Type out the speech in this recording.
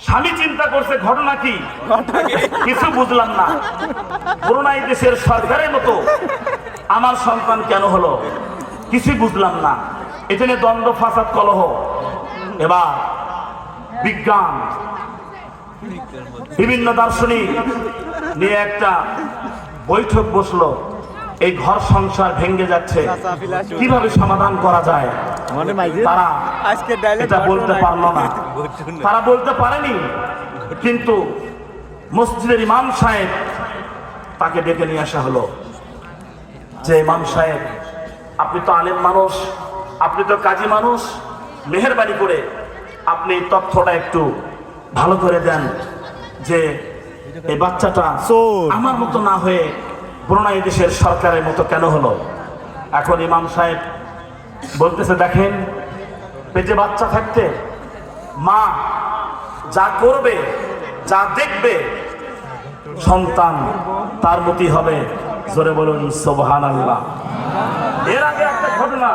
স্বামী চিন্তা করছে ঘটনা কি, কিছু বুঝলাম না। ব্রুনাই দেশের সরকারের মতো আমার সন্তান কেন হলো, কিছুই বুঝলাম না। এখানে দ্বন্দ্ব, ফাসাদ, কলহ। এবার বিজ্ঞান, বিভিন্ন দার্শনিক নিয়ে একটা বৈঠক বসলো। এই ঘর সংসার ভেঙে যাচ্ছে, কিভাবে সমাধান করা যায়। তারা এটা বলতে পারলো না, তারা বলতে পারেনি। কিন্তু মসজিদের ইমাম সাহেব, তাকে ডেকে নিয়ে আসা হলো যে ইমাম সাহেব, আপনি তো আলেম মানুষ, আপনি তো কাজী মানুষ, মেহেরবানি করে আপনি তথ্যটা একটু ভালো করে দেন যে এই বাচ্চাটা আমার মতো না হয়ে ব্রুনাই দেশের সরকারের মতো কেন হলো। এখন ইমাম সাহেব বলতেছে, দেখেন, পেটে বাচ্চা থাকতে মা যা করবে, যা দেখবে, সন্তান তার মতই হবে। জোরে বলুন সুবহানাল্লাহ। এর আগে একটা ঘটনা